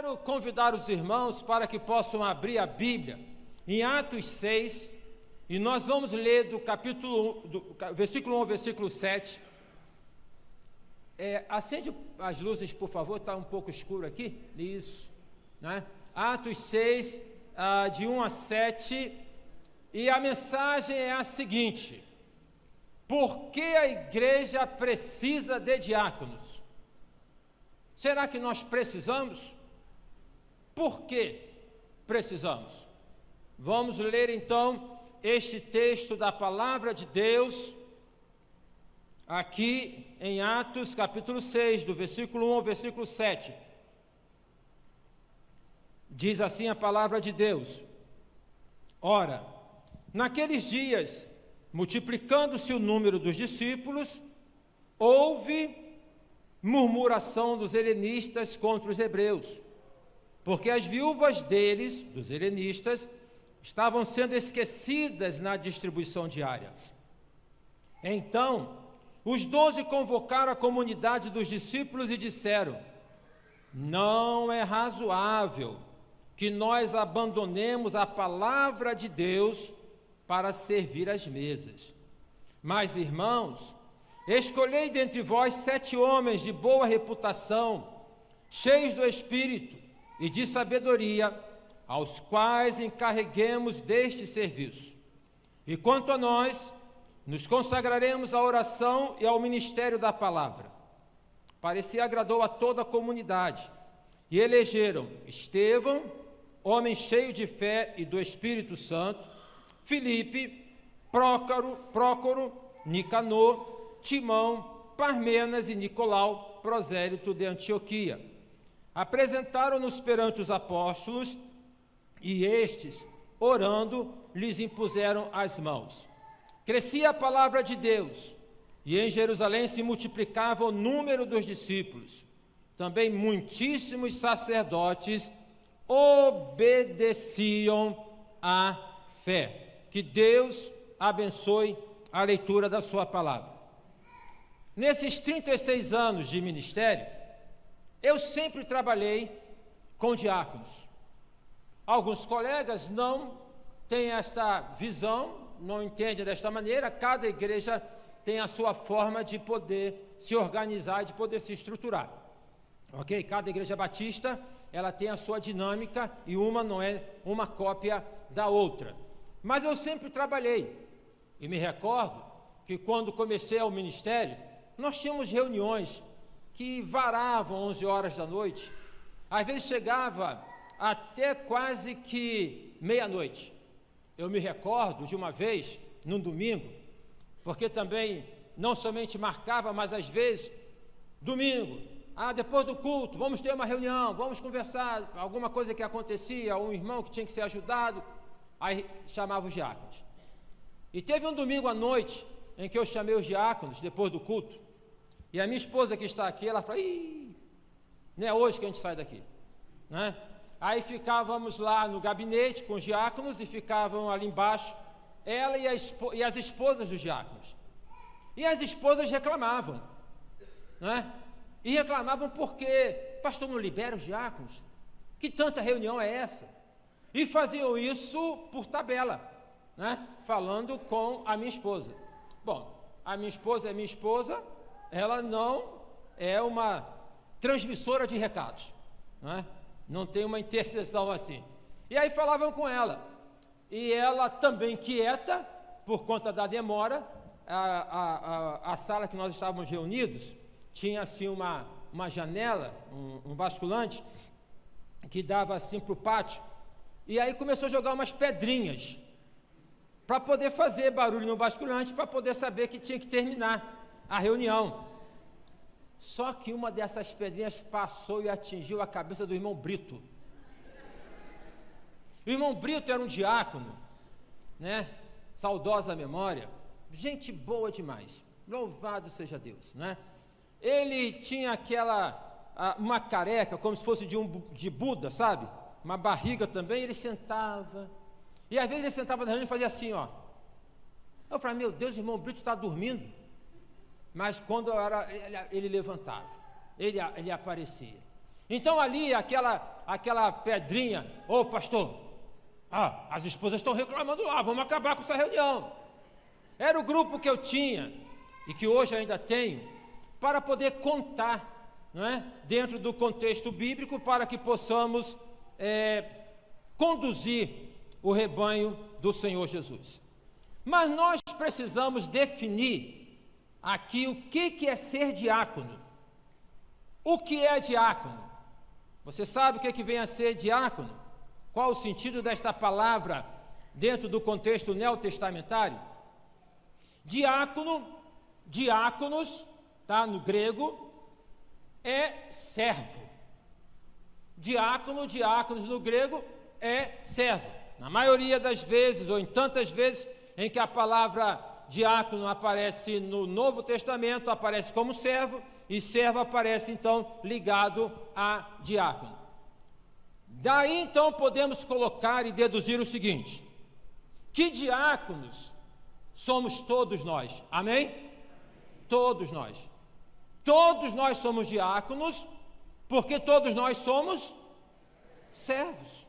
Quero convidar os irmãos para que possam abrir a Bíblia em Atos 6, e nós vamos ler do versículo 1 ao versículo 7. Acende as luzes, por favor, está um pouco escuro aqui. Isso, né? Atos 6, de 1 a 7, e a mensagem é a seguinte: por que a igreja precisa de diáconos? Será que nós precisamos? Por que precisamos? Vamos ler então este texto da palavra de Deus, aqui em Atos capítulo 6, do versículo 1 ao versículo 7. Diz assim a palavra de Deus: ora, naqueles dias, multiplicando-se o número dos discípulos, houve murmuração dos helenistas contra os hebreus, porque as viúvas deles, dos helenistas, estavam sendo esquecidas na distribuição diária. Então, os 12 convocaram a comunidade dos discípulos e disseram: não é razoável que nós abandonemos a palavra de Deus para servir às mesas. Mas, irmãos, escolhei dentre vós 7 homens de boa reputação, cheios do Espírito e de sabedoria, aos quais encarreguemos deste serviço. E quanto a nós, nos consagraremos à oração e ao ministério da palavra. Parecia agradou a toda a comunidade, e elegeram Estevão, homem cheio de fé e do Espírito Santo, Filipe, Prócoro, Nicanor, Timão, Parmenas e Nicolau, prosélito de Antioquia. Apresentaram-nos perante os apóstolos, e estes, orando, lhes impuseram as mãos. Crescia a palavra de Deus, e em Jerusalém se multiplicava o número dos discípulos. Também muitíssimos sacerdotes obedeciam à fé. Que Deus abençoe a leitura da sua palavra. Nesses 36 anos de ministério, eu sempre trabalhei com diáconos. Alguns colegas não têm esta visão, não entendem desta maneira. Cada igreja tem a sua forma de poder se organizar, de poder se estruturar. Ok? Cada igreja batista, ela tem a sua dinâmica e uma não é uma cópia da outra. Mas eu sempre trabalhei, e me recordo que quando comecei ao ministério, nós tínhamos reuniões que varavam 11 horas da noite, às vezes chegava até quase que meia-noite. Eu me recordo de uma vez, num domingo, porque também não somente marcava, mas às vezes, domingo, depois do culto, vamos ter uma reunião, vamos conversar, alguma coisa que acontecia, um irmão que tinha que ser ajudado, aí chamava os diáconos. E teve um domingo à noite, em que eu chamei os diáconos, depois do culto, e a minha esposa que está aqui, ela falou: não é hoje que a gente sai daqui, né? Aí ficávamos lá no gabinete com os diáconos, e ficavam ali embaixo, ela e as esposas dos diáconos. E as esposas reclamavam, né? E reclamavam porque: pastor, não libera os diáconos? Que tanta reunião é essa? E faziam isso por tabela, né? Falando com a minha esposa. Bom, a minha esposa é minha esposa, ela não é uma transmissora de recados, né? Não tem uma intercessão assim. E aí falavam com ela, e ela também quieta, por conta da demora. A sala que nós estávamos reunidos tinha assim uma janela, um basculante, que dava assim para o pátio, e aí começou a jogar umas pedrinhas, para poder fazer barulho no basculante, para poder saber que tinha que terminar a reunião. Só que uma dessas pedrinhas passou e atingiu a cabeça do irmão Brito. O irmão Brito era um diácono, né? Saudosa memória, gente boa demais, louvado seja Deus, né? Ele tinha uma careca, como se fosse de Buda, sabe? Uma barriga também. Ele sentava, e às vezes ele sentava na reunião e fazia assim, ó. Eu falei: meu Deus, o irmão Brito está dormindo. Mas quando ele levantava, ele aparecia. Então ali, aquela pedrinha, ô pastor, as esposas estão reclamando lá, vamos acabar com essa reunião. Era o grupo que eu tinha, e que hoje ainda tenho, para poder contar, não é? Dentro do contexto bíblico, para que possamos conduzir o rebanho do Senhor Jesus. Mas nós precisamos definir aqui o que é ser diácono. O que é diácono? Você sabe o que vem a ser diácono? Qual o sentido desta palavra dentro do contexto neotestamentário? Diáconos, tá, no grego, é servo. Diáconos no grego é servo. Na maioria das vezes, ou em tantas vezes, em que a palavra diácono aparece no Novo Testamento, aparece como servo, e servo aparece então ligado a diácono. Daí então podemos colocar e deduzir o seguinte: que diáconos somos todos nós, amém? Todos nós somos diáconos, porque todos nós somos servos,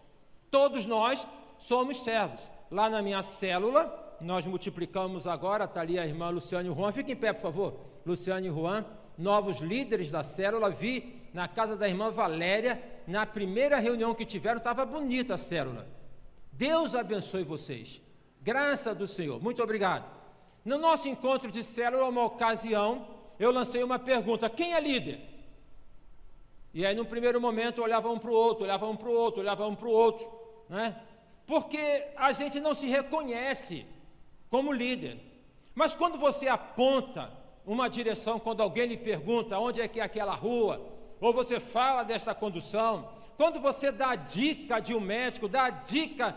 todos nós somos servos. Lá na minha célula, nós multiplicamos agora, está ali a irmã Luciane e Juan, fica em pé por favor, Luciane e Juan, novos líderes da célula. Vi na casa da irmã Valéria, na primeira reunião que tiveram, estava bonita a célula. Deus abençoe vocês, graça do Senhor, muito obrigado. No nosso encontro de célula, uma ocasião, eu lancei uma pergunta: quem é líder? E aí, no primeiro momento, olhava um para o outro, né? Porque a gente não se reconhece como líder. Mas quando você aponta uma direção, quando alguém lhe pergunta onde é que é aquela rua, ou você fala desta condução, quando você dá a dica de um médico, dá a dica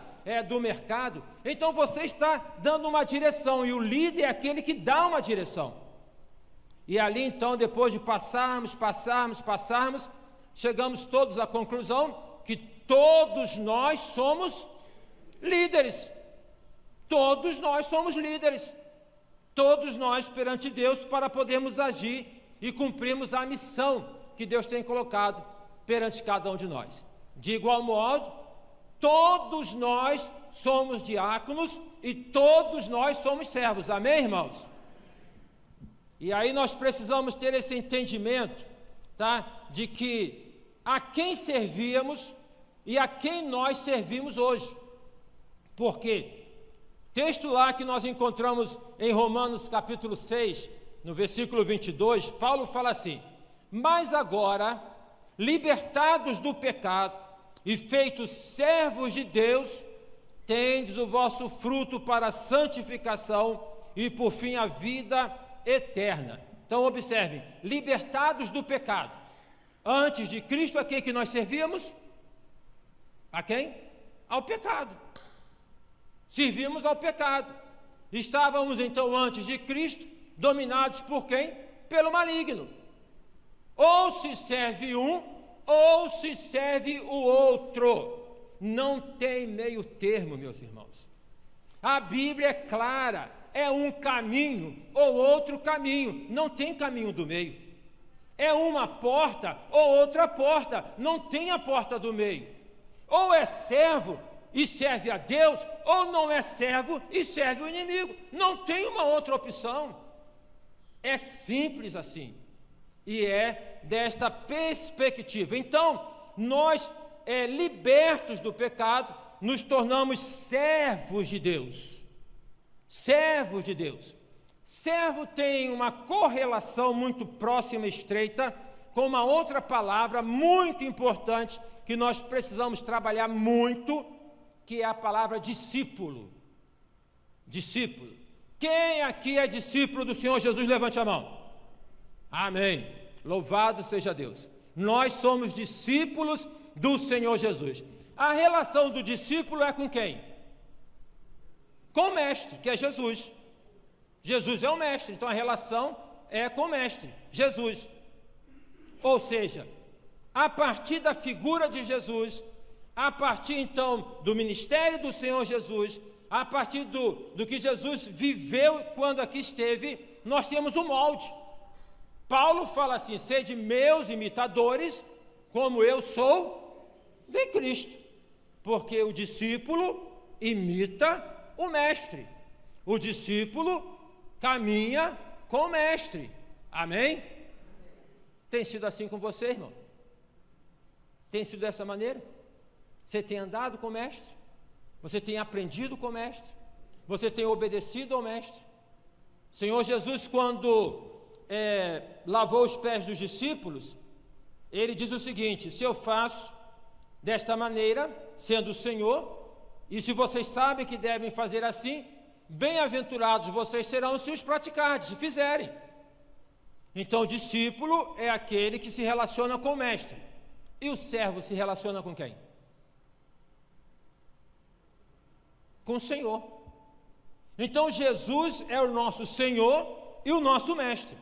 do mercado, então você está dando uma direção, e o líder é aquele que dá uma direção. E ali então, depois de passarmos, chegamos todos à conclusão que todos nós somos líderes. Todos nós somos líderes. Todos nós perante Deus, para podermos agir e cumprirmos a missão que Deus tem colocado perante cada um de nós. De igual modo, todos nós somos diáconos e todos nós somos servos. Amém, irmãos? E aí nós precisamos ter esse entendimento, tá? De que a quem servíamos e a quem nós servimos hoje. Porque texto lá que nós encontramos em Romanos capítulo 6, no versículo 22, Paulo fala assim: mas agora, libertados do pecado e feitos servos de Deus, tendes o vosso fruto para a santificação e por fim a vida eterna. Então observem, libertados do pecado. Antes de Cristo, a quem que nós servíamos? A quem? Ao pecado. Servíamos ao pecado. Estávamos então antes de Cristo dominados por quem? Pelo maligno. Ou se serve um, ou se serve o outro. Não tem meio termo, meus irmãos. A Bíblia é clara, é um caminho ou outro caminho, não tem caminho do meio. É uma porta ou outra porta, não tem a porta do meio. Ou é servo e serve a Deus, ou não é servo e serve o inimigo. Não tem uma outra opção. É simples assim. E é desta perspectiva. Então, nós, libertos do pecado, nos tornamos servos de Deus. Servos de Deus. Servo tem uma correlação muito próxima e estreita com uma outra palavra muito importante que nós precisamos trabalhar muito, que é a palavra discípulo. Discípulo. Quem aqui é discípulo do Senhor Jesus? Levante a mão. Amém. Louvado seja Deus. Nós somos discípulos do Senhor Jesus. A relação do discípulo é com quem? Com o mestre, que é Jesus. Jesus é o mestre, então a relação é com o mestre, Jesus. Ou seja, a partir da figura de Jesus, a partir então do ministério do Senhor Jesus, a partir do que Jesus viveu quando aqui esteve, nós temos um molde. Paulo fala assim: sede meus imitadores, como eu sou de Cristo, porque o discípulo imita o mestre, o discípulo caminha com o mestre, amém? Tem sido assim com você, irmão? Tem sido dessa maneira? Você tem andado com o mestre? Você tem aprendido com o mestre? Você tem obedecido ao mestre? Senhor Jesus, quando lavou os pés dos discípulos, ele diz o seguinte: se eu faço desta maneira, sendo o Senhor, e se vocês sabem que devem fazer assim, bem-aventurados vocês serão se os praticardes, se fizerem. Então o discípulo é aquele que se relaciona com o mestre, e o servo se relaciona com quem? Com o Senhor. Então Jesus é o nosso Senhor e o nosso mestre.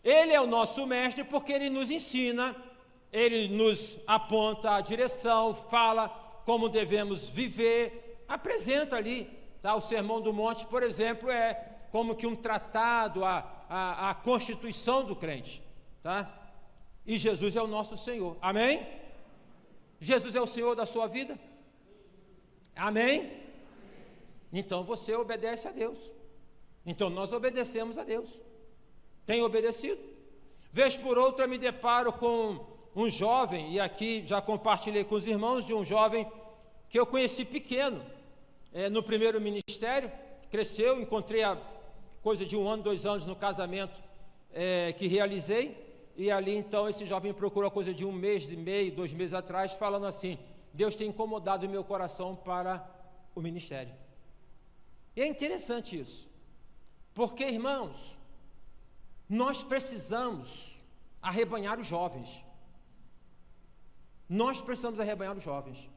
Ele é o nosso mestre porque ele nos ensina, ele nos aponta a direção, fala como devemos viver, apresenta ali, tá? O Sermão do Monte, por exemplo, é como que um tratado, a constituição do crente, tá? E Jesus é o nosso Senhor, amém? Jesus é o Senhor da sua vida? Amém? Então você obedece a Deus. Então nós obedecemos a Deus. Tem obedecido? Vez por outra me deparo com um jovem, e aqui já compartilhei com os irmãos de um jovem que eu conheci pequeno, no primeiro ministério, cresceu, encontrei a coisa de 1 ano, 2 anos no casamento que realizei, e ali então esse jovem procurou a coisa de 1 mês e meio, 2 meses atrás, falando assim: Deus tem incomodado o meu coração para o ministério. E é interessante isso, porque, irmãos, nós precisamos arrebanhar os jovens. Nós precisamos arrebanhar os jovens.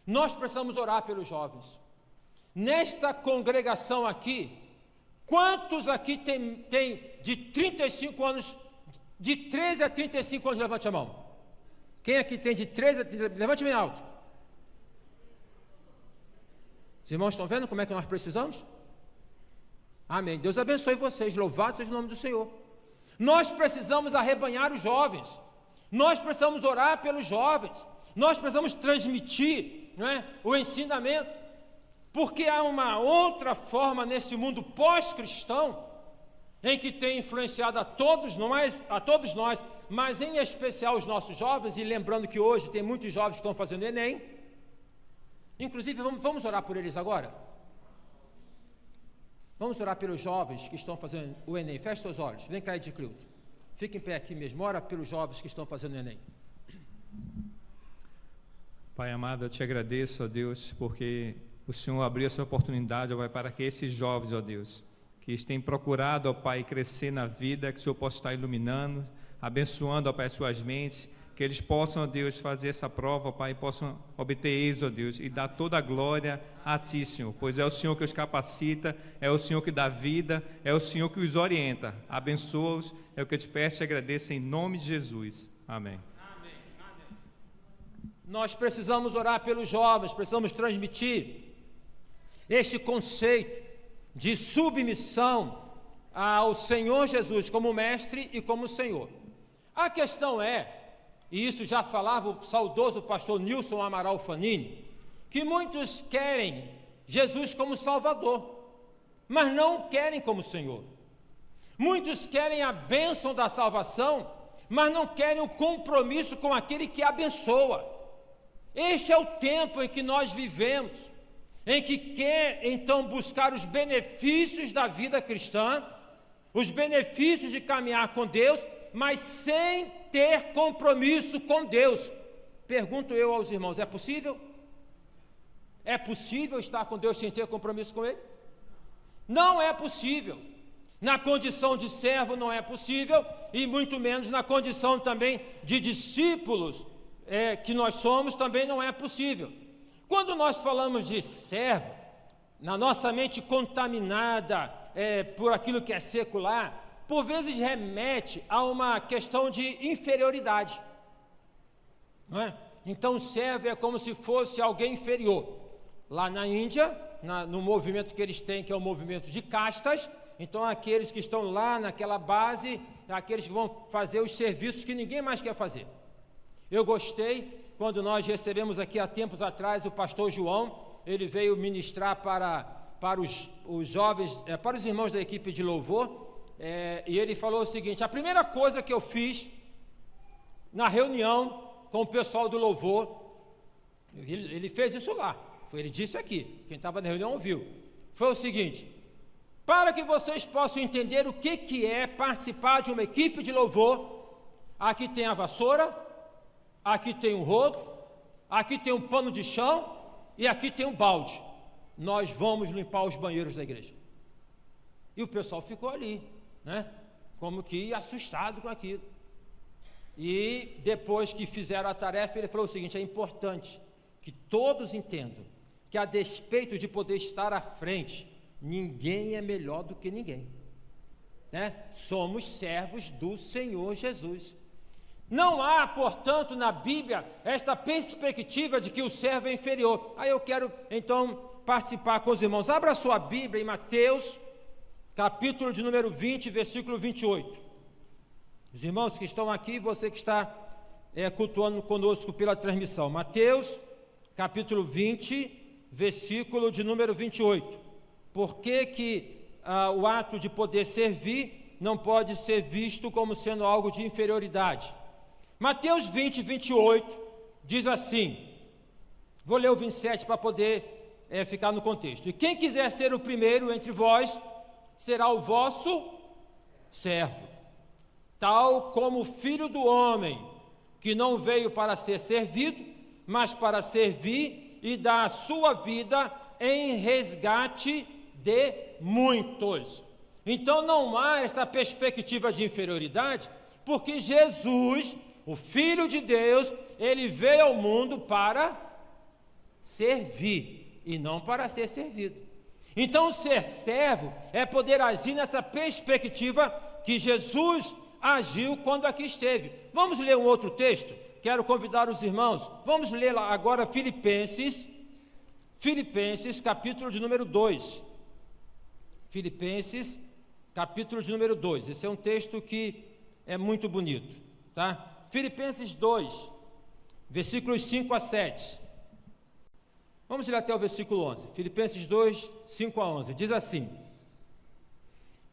Nós precisamos orar pelos jovens. Nesta congregação aqui, quantos aqui tem de 35 anos, de 13 a 35 anos, levante a mão. Quem aqui tem de 13 a 35, levante bem alto. Os irmãos estão vendo como é que nós precisamos? Amém. Deus abençoe vocês, louvado seja o nome do Senhor. Nós precisamos arrebanhar os jovens, nós precisamos orar pelos jovens, nós precisamos transmitir, não é, o ensinamento, porque há uma outra forma nesse mundo pós-cristão, em que tem influenciado a todos nós, mas em especial os nossos jovens, e lembrando que hoje tem muitos jovens que estão fazendo Enem, inclusive vamos orar por eles agora? Vamos orar pelos jovens que estão fazendo o Enem. Feche seus olhos, vem cá, Edicleuto. Fica em pé aqui mesmo, ora pelos jovens que estão fazendo o Enem. Pai amado, eu te agradeço, ó Deus, porque o Senhor abriu essa oportunidade, ó Pai, para que esses jovens, ó Deus, que têm procurado, ó Pai, crescer na vida, que o Senhor possa estar iluminando, abençoando, ó Pai, as suas mentes, que eles possam, ó Deus, fazer essa prova, ó Pai, e possam obter êxito, ó Deus, e dar toda a glória a Ti, Senhor, pois é o Senhor que os capacita, é o Senhor que dá vida, é o Senhor que os orienta. Abençoa-os, é o que eu te peço e agradeço em nome de Jesus. Amém. Amém. Amém. Nós precisamos orar pelos jovens, precisamos transmitir este conceito de submissão ao Senhor Jesus como mestre e como Senhor. A questão é, e isso já falava o saudoso pastor Nilson Amaral Fanini, que muitos querem Jesus como Salvador, mas não querem como Senhor. Muitos querem a bênção da salvação, mas não querem o compromisso com aquele que abençoa. Este é o tempo em que nós vivemos, em que quer então buscar os benefícios da vida cristã, os benefícios de caminhar com Deus, mas sem ter compromisso com Deus. Pergunto eu aos irmãos, é possível? É possível estar com Deus sem ter compromisso com Ele? Não é possível. Na condição de servo não é possível, e muito menos na condição também de discípulos que nós somos, também não é possível. Quando nós falamos de servo, na nossa mente contaminada por aquilo que é secular, por vezes remete a uma questão de inferioridade, não é? Então o servo é como se fosse alguém inferior. Lá na Índia, no movimento que eles têm, que é o movimento de castas, então aqueles que estão lá naquela base, aqueles que vão fazer os serviços que ninguém mais quer fazer. Eu gostei quando nós recebemos aqui há tempos atrás o pastor João, ele veio ministrar para os jovens, para os irmãos da equipe de louvor, e ele falou o seguinte: a primeira coisa que eu fiz na reunião com o pessoal do louvor, ele fez isso lá, ele disse aqui, quem estava na reunião ouviu, foi o seguinte: para que vocês possam entender o que é participar de uma equipe de louvor, aqui tem a vassoura, aqui tem um rodo, aqui tem um pano de chão e aqui tem um balde. Nós vamos limpar os banheiros da igreja. E o pessoal ficou ali, né? Como que assustado com aquilo. E depois que fizeram a tarefa, ele falou o seguinte: é importante que todos entendam que, a despeito de poder estar à frente, ninguém é melhor do que ninguém, né? Somos servos do Senhor Jesus. Não há, portanto, na Bíblia esta perspectiva de que o servo é inferior. Aí eu quero então participar com os irmãos. Abra sua Bíblia em Mateus, capítulo de número 20, versículo 28. Os irmãos que estão aqui, você que está cultuando conosco pela transmissão. Mateus, capítulo 20, versículo de número 28. Por que o ato de poder servir não pode ser visto como sendo algo de inferioridade? Mateus 20, 28 diz assim, vou ler o 27 para poder ficar no contexto: e quem quiser ser o primeiro entre vós, será o vosso servo, tal como o Filho do Homem, que não veio para ser servido, mas para servir e dar a sua vida em resgate de muitos. Então não há essa perspectiva de inferioridade, porque Jesus, o Filho de Deus, ele veio ao mundo para servir e não para ser servido. Então ser servo é poder agir nessa perspectiva que Jesus agiu quando aqui esteve. Vamos ler um outro texto? Quero convidar os irmãos, vamos ler agora Filipenses, capítulo de número 2. Filipenses, capítulo de número 2. Esse é um texto que é muito bonito, tá? Filipenses 2, versículos 5 a 7. Vamos ler até o versículo 11. Filipenses 2, 5 a 11. Diz assim: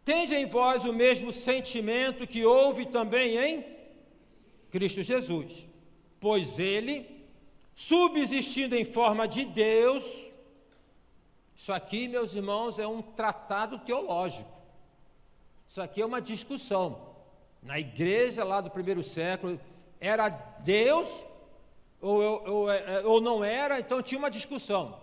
tende em vós o mesmo sentimento que houve também em Cristo Jesus, pois ele, subsistindo em forma de Deus, isso aqui, meus irmãos, é um tratado teológico, isso aqui é uma discussão. Na igreja lá do primeiro século, era Deus ou não era, então tinha uma discussão.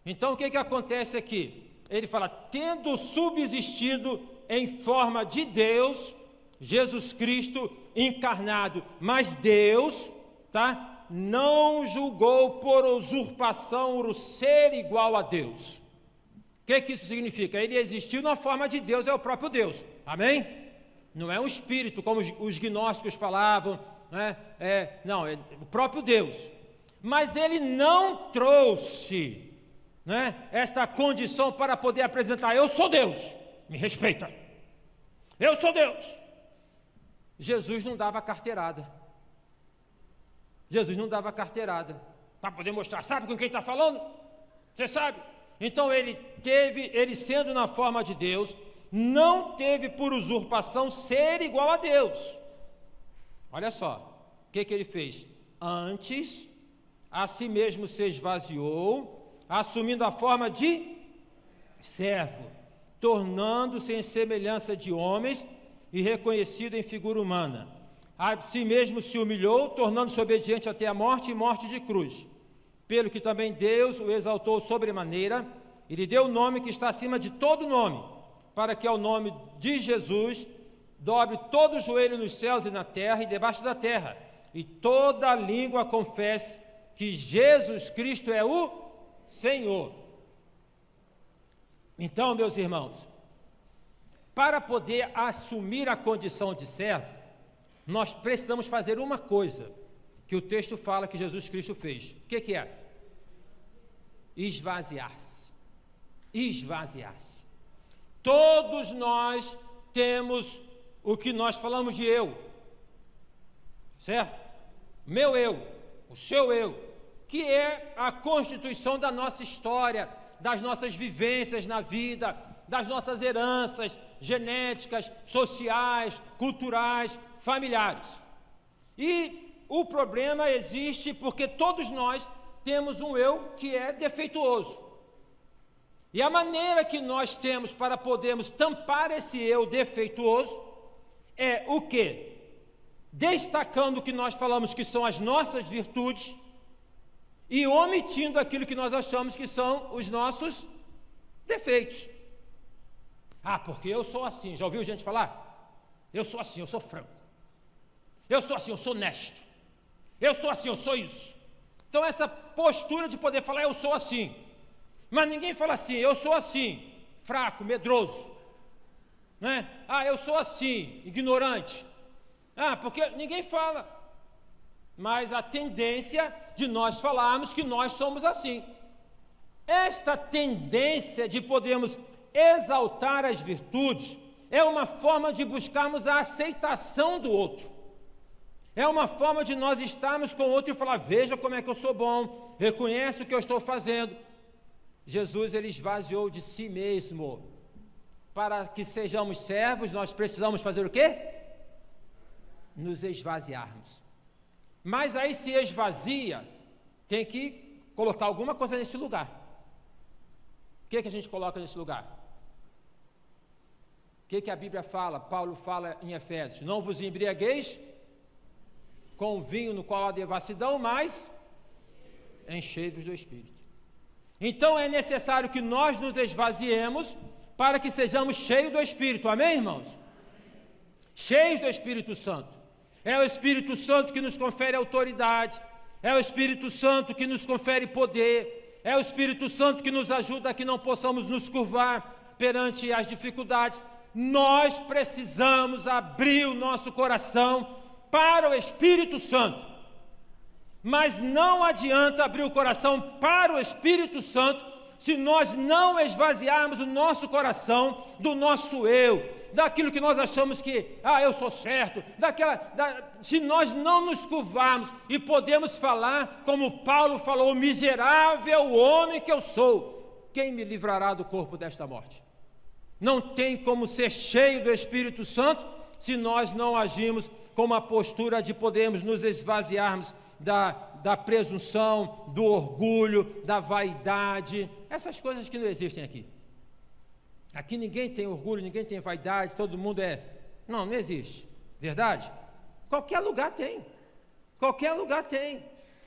Então o que acontece aqui? Ele fala, tendo subsistido em forma de Deus, Jesus Cristo encarnado, mas Deus, tá? Não julgou por usurpação o ser igual a Deus. O que isso significa? Ele existiu na forma de Deus, é o próprio Deus, amém? Não é um espírito, como os gnósticos falavam, né? Não, é o próprio Deus. Mas ele não trouxe, né, esta condição para poder apresentar, eu sou Deus, me respeita, eu sou Deus. Jesus não dava carteirada. Jesus não dava carteirada para poder mostrar, sabe com quem está falando? Você sabe? Então ele sendo na forma de Deus, não teve por usurpação ser igual a Deus. Olha só, o que ele fez? Antes, a si mesmo se esvaziou, assumindo a forma de servo, tornando-se em semelhança de homens e reconhecido em figura humana. A si mesmo se humilhou, tornando-se obediente até a morte e morte de cruz. Pelo que também Deus o exaltou sobremaneira e lhe deu o nome que está acima de todo nome, para que ao nome de Jesus dobre todo o joelho nos céus e na terra e debaixo da terra, e toda língua confesse que Jesus Cristo é o Senhor. Então, meus irmãos, para poder assumir a condição de servo, nós precisamos fazer uma coisa, que o texto fala que Jesus Cristo fez. O que é? Esvaziar-se. Esvaziar-se. Todos nós temos o que nós falamos de eu, certo? Meu eu. o seu eu, que é a constituição da nossa história, das nossas vivências na vida, das nossas heranças genéticas, sociais, culturais, familiares. E o problema existe porque todos nós temos um eu que é defeituoso. E a maneira que nós temos para podermos tampar esse eu defeituoso é o quê? Destacando o que nós falamos que são as nossas virtudes e omitindo aquilo que nós achamos que são os nossos defeitos. Ah, porque eu sou assim. Já ouviu gente falar? Eu sou assim, eu sou franco. Eu sou assim, eu sou honesto. Eu sou assim, eu sou isso. Então essa postura de poder falar eu sou assim, mas ninguém fala assim, eu sou assim, fraco, medroso, né? Ah, eu sou assim, ignorante. Ah, porque ninguém fala. Mas a tendência de nós falarmos que nós somos assim. Esta tendência de podermos exaltar as virtudes é uma forma de buscarmos a aceitação do outro. É uma forma de nós estarmos com o outro e falar, veja como é que eu sou bom, reconheço o que eu estou fazendo. Jesus, ele esvaziou de si mesmo. Para que sejamos servos, nós precisamos fazer o quê? Nos esvaziarmos. Mas aí se esvazia, tem que colocar alguma coisa nesse lugar. O que a gente coloca nesse lugar? O que a Bíblia fala? Paulo fala em Efésios, não vos embriagueis com o vinho no qual há devassidão, mas enchei-vos do Espírito. Então é necessário que nós nos esvaziemos para que sejamos cheios do Espírito, amém, irmãos? Cheios do Espírito Santo. É o Espírito Santo que nos confere autoridade, é o Espírito Santo que nos confere poder, é o Espírito Santo que nos ajuda a que não possamos nos curvar perante as dificuldades. Nós precisamos abrir o nosso coração para o Espírito Santo, mas não adianta abrir o coração para o Espírito Santo se nós não esvaziarmos o nosso coração do nosso eu, daquilo que nós achamos que, eu sou certo, se nós não nos curvarmos e podemos falar como Paulo falou, miserável homem que eu sou, quem me livrará do corpo desta morte? Não tem como ser cheio do Espírito Santo se nós não agimos com uma postura de podermos nos esvaziarmos da presunção, do orgulho, da vaidade, essas coisas que não existem aqui. Aqui ninguém tem orgulho, ninguém tem vaidade, todo mundo não existe, verdade? Qualquer lugar tem,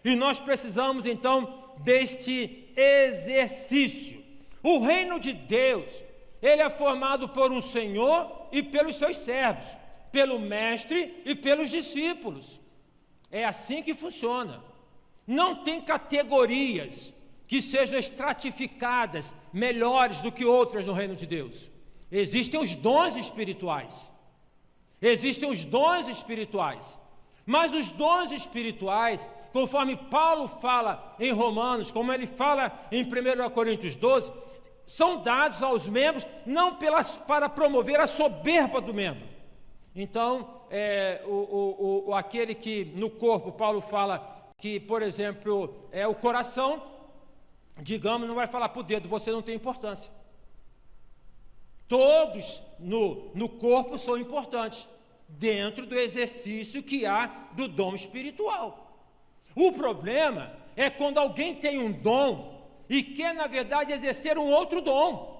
e nós precisamos então deste exercício. O reino de Deus, ele é formado por um Senhor e pelos seus servos, pelo mestre e pelos discípulos. É assim que funciona. Não tem categorias que sejam estratificadas, melhores do que outras no reino de Deus. Existem os dons espirituais. Mas os dons espirituais, conforme Paulo fala em Romanos, como ele fala em 1 Coríntios 12, são dados aos membros não para promover a soberba do membro. Então, aquele que no corpo, Paulo fala que, por exemplo, o coração, digamos, não vai falar para o dedo, você não tem importância. Todos no corpo são importantes, dentro do exercício que há do dom espiritual. O problema é quando alguém tem um dom e quer, na verdade, exercer um outro dom.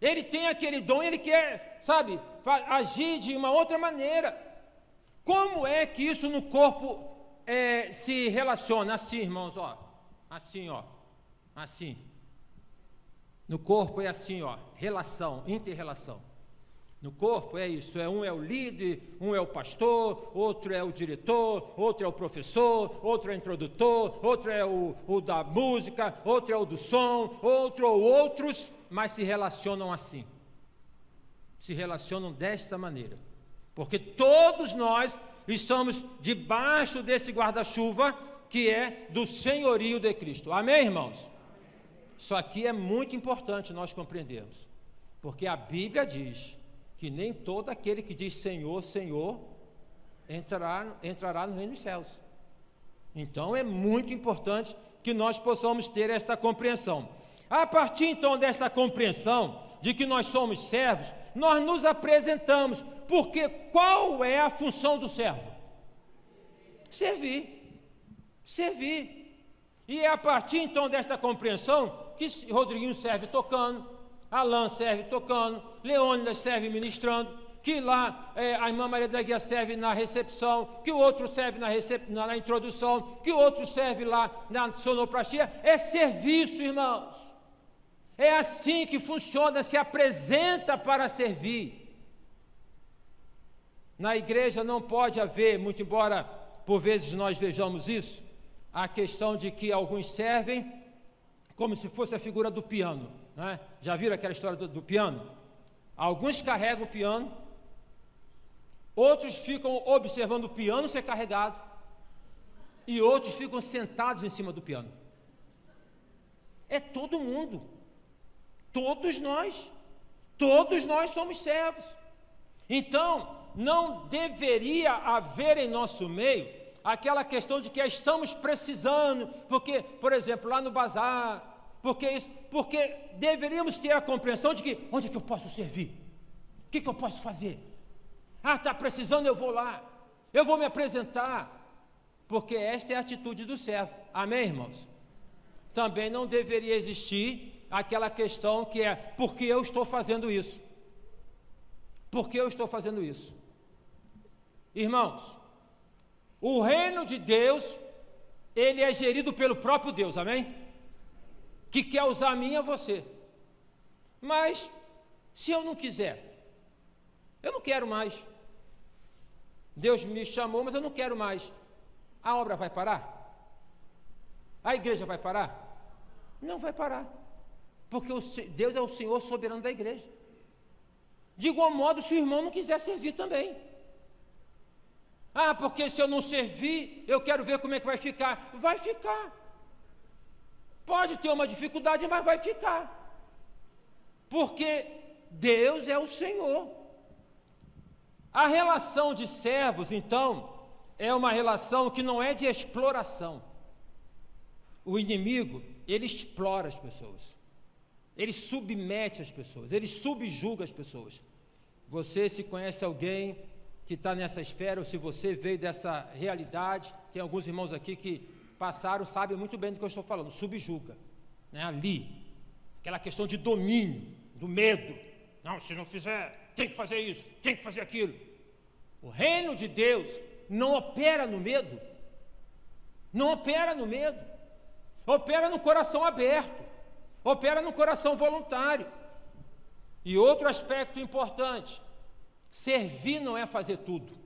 Ele tem aquele dom e ele quer, agir de uma outra maneira. Como é que isso no corpo se relaciona? Assim, irmãos, assim. No corpo é assim, relação, inter-relação. No corpo é isso, um é o líder, um é o pastor, outro é o diretor, outro é o professor, outro é o introdutor, outro é o da música, outro é o do som, outro ou outros, mas se relacionam assim. Se relacionam desta maneira. Porque todos nós estamos debaixo desse guarda-chuva que é do senhorio de Cristo. Amém, irmãos? Isso aqui é muito importante nós compreendermos. Porque a Bíblia diz que nem todo aquele que diz Senhor, Senhor, entrará no reino dos céus. Então é muito importante que nós possamos ter esta compreensão. A partir então desta compreensão de que nós somos servos, nós nos apresentamos, porque qual é a função do servo? Servir. Servir. E é a partir então desta compreensão que Rodriguinho serve tocando, Alain serve tocando, Leônidas serve ministrando, que lá a irmã Maria da Guia serve na recepção, que o outro serve na introdução, que o outro serve lá na sonoplastia. É serviço, irmãos. É assim que funciona, se apresenta para servir. Na igreja não pode haver, muito embora por vezes nós vejamos isso, a questão de que alguns servem como se fosse a figura do piano, né? Já viram aquela história do piano? Alguns carregam o piano, outros ficam observando o piano ser carregado, e outros ficam sentados em cima do piano. É todo mundo, todos nós somos servos. Então, não deveria haver em nosso meio aquela questão de que estamos precisando, porque, por exemplo, lá no bazar, porque deveríamos ter a compreensão de que, onde é que eu posso servir? O que eu posso fazer? Ah, está precisando, eu vou lá, eu vou me apresentar, porque esta é a atitude do servo. Amém, irmãos? Também não deveria existir aquela questão que é, por que eu estou fazendo isso? Por que eu estou fazendo isso? Irmãos, o reino de Deus, ele é gerido pelo próprio Deus, amém? Que quer usar a mim e a você. Mas, se eu não quiser, eu não quero mais. Deus me chamou, mas eu não quero mais. A obra vai parar? A igreja vai parar? Não vai parar. Porque Deus é o Senhor soberano da igreja. De igual modo, se o irmão não quiser servir também. Ah, porque se eu não servir, eu quero ver como é que vai ficar. Vai ficar. Pode ter uma dificuldade, mas vai ficar. Porque Deus é o Senhor. A relação de servos, então, é uma relação que não é de exploração. O inimigo, ele explora as pessoas. Ele submete as pessoas, ele subjuga as pessoas. Você, se conhece alguém que está nessa esfera, ou se você veio dessa realidade, tem alguns irmãos aqui que passaram, sabem muito bem do que eu estou falando, subjuga, né? Ali, aquela questão de domínio, do medo. Não, se não fizer, tem que fazer isso, tem que fazer aquilo. O reino de Deus não opera no medo, não opera no medo, opera no coração aberto, opera no coração voluntário. E outro aspecto importante, servir não é fazer tudo,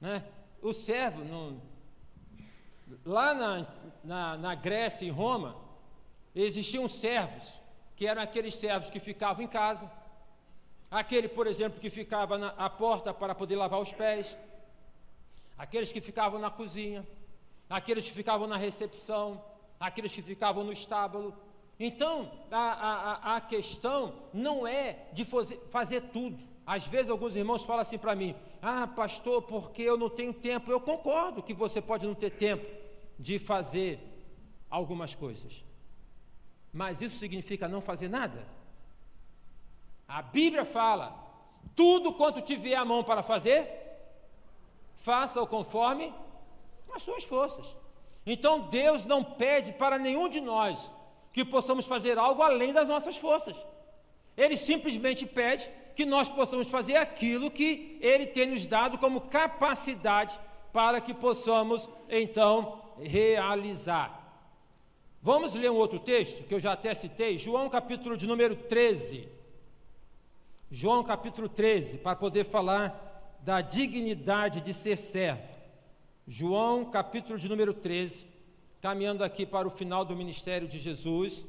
né? O servo, lá na Grécia e em Roma, existiam servos, que eram aqueles servos que ficavam em casa, aquele, por exemplo, que ficava à porta para poder lavar os pés, aqueles que ficavam na cozinha, aqueles que ficavam na recepção, aqueles que ficavam no estábulo. Então, a questão não é de fazer tudo. Às vezes alguns irmãos falam assim para mim, ah, pastor, porque eu não tenho tempo. Eu concordo que você pode não ter tempo de fazer algumas coisas, mas isso significa não fazer nada? A Bíblia fala, tudo quanto tiver a mão para fazer, faça-o conforme as suas forças. Então Deus não pede para nenhum de nós que possamos fazer algo além das nossas forças. Ele simplesmente pede que nós possamos fazer aquilo que Ele tem nos dado como capacidade para que possamos, então, realizar. Vamos ler um outro texto, que eu já até citei, João capítulo de número 13. João capítulo 13, para poder falar da dignidade de ser servo. João capítulo de número 13, caminhando aqui para o final do ministério de Jesus.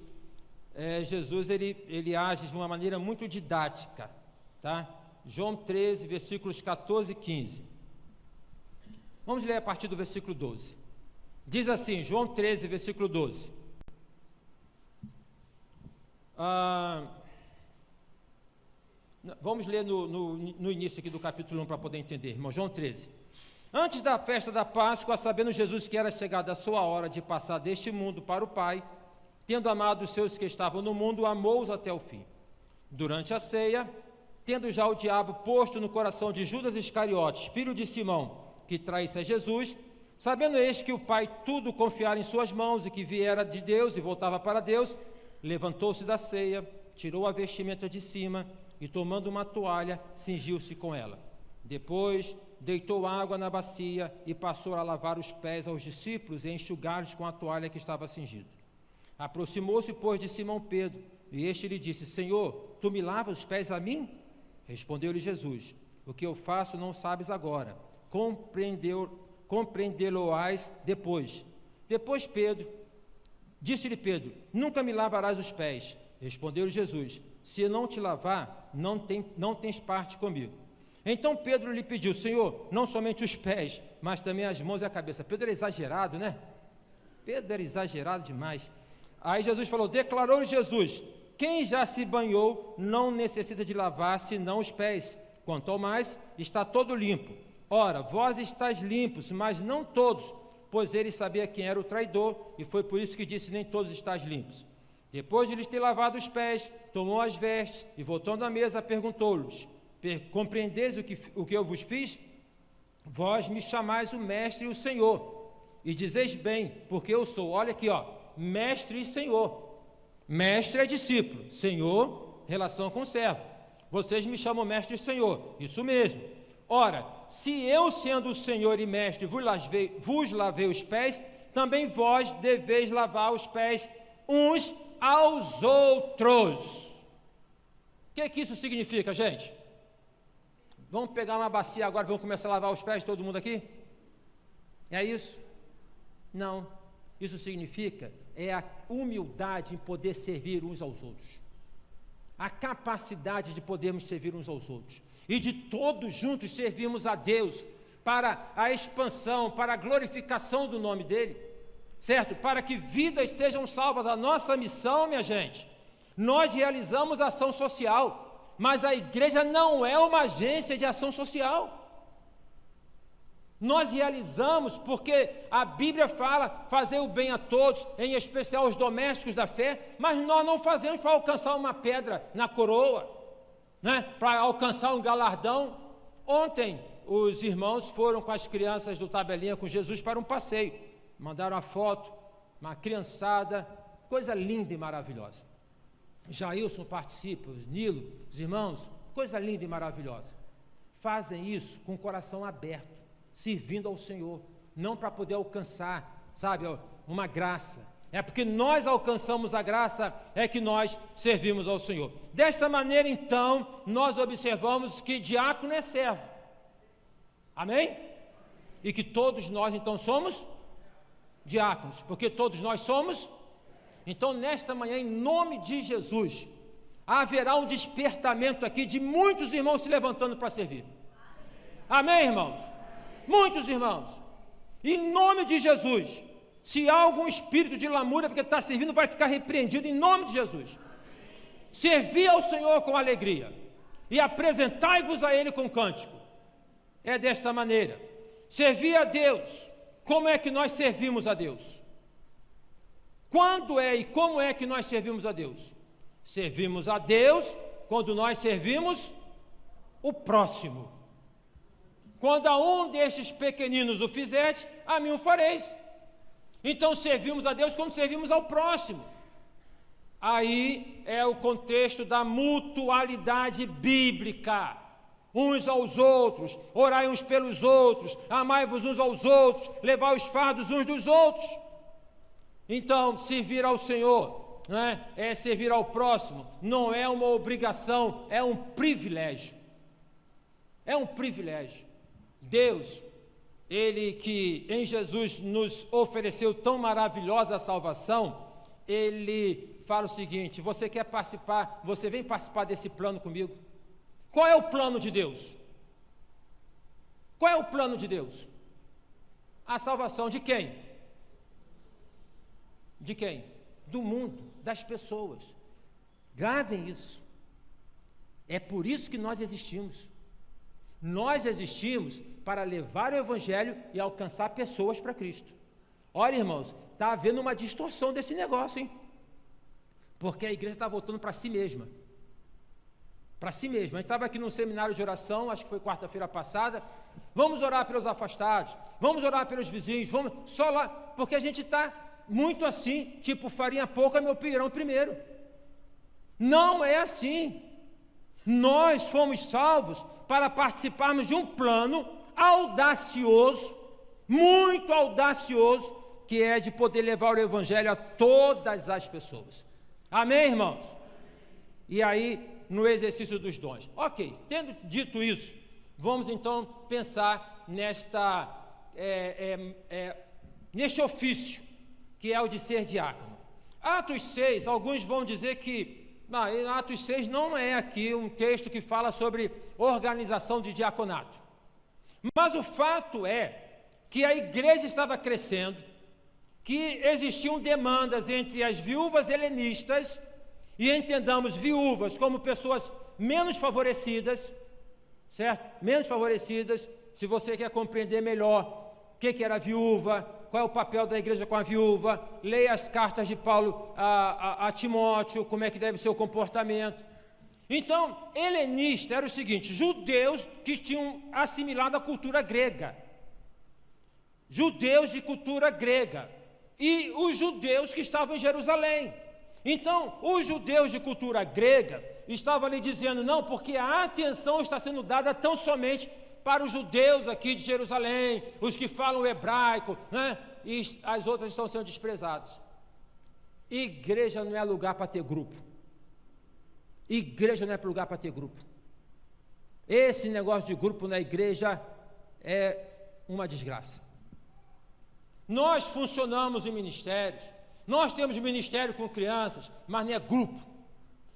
Jesus ele age de uma maneira muito didática, tá? João 13, versículos 14 e 15. Vamos ler a partir do versículo 12. Diz assim, João 13, versículo 12. Vamos ler no início aqui do capítulo 1 para poder entender, irmão. João 13. Antes da festa da Páscoa, sabendo Jesus que era chegada a sua hora de passar deste mundo para o Pai, tendo amado os seus que estavam no mundo, amou-os até o fim. Durante a ceia, tendo já o diabo posto no coração de Judas Iscariotes, filho de Simão, que traísse a Jesus, sabendo este que o Pai tudo confiara em suas mãos e que viera de Deus e voltava para Deus, levantou-se da ceia, tirou a vestimenta de cima e, tomando uma toalha, cingiu-se com ela. Depois, deitou água na bacia e passou a lavar os pés aos discípulos e a enxugar-lhes com a toalha que estava cingido. Aproximou-se, pois, de Simão Pedro, e este lhe disse: Senhor, tu me lavas os pés a mim? Respondeu-lhe Jesus: o que eu faço não sabes agora, compreendê-lo-ás depois. Depois disse-lhe Pedro: nunca me lavarás os pés. Respondeu-lhe Jesus: se eu não te lavar, não tens parte comigo. Então Pedro lhe pediu: Senhor, não somente os pés, mas também as mãos e a cabeça. Pedro era exagerado, né? Pedro era exagerado demais. Aí Jesus falou: declarou Jesus: quem já se banhou não necessita de lavar senão os pés, quanto ao mais está todo limpo. Ora, vós estáis limpos, mas não todos, pois ele sabia quem era o traidor, e foi por isso que disse: nem todos estáis limpos. Depois de lhes ter lavado os pés, tomou as vestes e, voltando à mesa, perguntou-lhes: compreendeis o que eu vos fiz? Vós me chamais o mestre e o Senhor, e dizeis bem, porque eu sou, olha aqui, ó, mestre e Senhor. Mestre é discípulo, Senhor, relação com o servo. Vocês me chamam mestre e Senhor, isso mesmo. Ora, se eu, sendo o Senhor e mestre, vos lavei os pés, também vós deveis lavar os pés uns aos outros. O que isso significa, gente? Vamos pegar uma bacia agora, vamos começar a lavar os pés de todo mundo aqui? É isso? Não. Isso significa a humildade em poder servir uns aos outros. A capacidade de podermos servir uns aos outros. E de todos juntos servirmos a Deus para a expansão, para a glorificação do nome dEle. Certo? Para que vidas sejam salvas. A nossa missão, minha gente, nós realizamos ação social, mas a igreja não é uma agência de ação social. Nós realizamos porque a Bíblia fala fazer o bem a todos, em especial aos domésticos da fé, mas nós não fazemos para alcançar uma pedra na coroa, né? Para alcançar um galardão. Ontem os irmãos foram com as crianças do Tabelinha com Jesus para um passeio, mandaram a foto, uma criançada, coisa linda e maravilhosa. Jailson participa, Nilo, os irmãos, coisa linda e maravilhosa. Fazem isso com o coração aberto, servindo ao Senhor, não para poder alcançar, sabe, uma graça. É porque nós alcançamos a graça, é que nós servimos ao Senhor. Dessa maneira, então, nós observamos que diácono é servo. Amém? E que todos nós, então, somos diáconos, porque todos nós somos. Então, nesta manhã, em nome de Jesus, haverá um despertamento aqui de muitos irmãos se levantando para servir. Amém, irmãos? Muitos irmãos, em nome de Jesus. Se há algum espírito de lamúria porque está servindo, vai ficar repreendido em nome de Jesus. Servi ao Senhor com alegria e apresentai-vos a Ele com cântico. É desta maneira. Servir a Deus. Como é que nós servimos a Deus? Quando é e como é que nós servimos a Deus? Servimos a Deus quando nós servimos o próximo. Quando a um destes pequeninos o fizeste, a mim o fareis. Então servimos a Deus quando servimos ao próximo. Aí é o contexto da mutualidade bíblica. Uns aos outros, orai uns pelos outros, amai-vos uns aos outros, levai os fardos uns dos outros. Então, servir ao Senhor, né, é servir ao próximo, não é uma obrigação, é um privilégio. É um privilégio. Deus, Ele que em Jesus nos ofereceu tão maravilhosa salvação, Ele fala o seguinte: você quer participar, você vem participar desse plano comigo? Qual é o plano de Deus? Qual é o plano de Deus? A salvação de quem? De quem? Do mundo, das pessoas. Gravem isso. É por isso que nós existimos. Nós existimos para levar o evangelho e alcançar pessoas para Cristo. Olha, irmãos, está havendo uma distorção desse negócio, hein? Porque a igreja está voltando para si mesma. Para si mesma. A gente estava aqui num seminário de oração, acho que foi quarta-feira passada. Vamos orar pelos afastados, vamos orar pelos vizinhos, vamos só lá, porque a gente está muito assim, tipo farinha pouca, meu pirão primeiro. Não é assim. Nós fomos salvos para participarmos de um plano audacioso, muito audacioso, que é de poder levar o evangelho a todas as pessoas. Amém, irmãos? E aí, no exercício dos dons. Ok, tendo dito isso, vamos então pensar neste ofício, que é o de ser diácono. Atos 6, alguns vão dizer que Atos 6 não é aqui um texto que fala sobre organização de diaconato. Mas o fato é que a igreja estava crescendo, que existiam demandas entre as viúvas helenistas, e entendamos viúvas como pessoas menos favorecidas, certo? Menos favorecidas. Se você quer compreender melhor o que era viúva, qual é o papel da igreja com a viúva, leia as cartas de Paulo a Timóteo, como é que deve ser o comportamento. Então, helenista era o seguinte: judeus que tinham assimilado a cultura grega, judeus de cultura grega, e os judeus que estavam em Jerusalém. Então, os judeus de cultura grega estavam ali dizendo, não, porque a atenção está sendo dada tão somente para os judeus aqui de Jerusalém, os que falam hebraico, né? E as outras estão sendo desprezadas. Igreja não é lugar para ter grupo. Igreja não é lugar para ter grupo. Esse negócio de grupo na igreja é uma desgraça. Nós funcionamos em ministérios, nós temos ministério com crianças, mas não é grupo.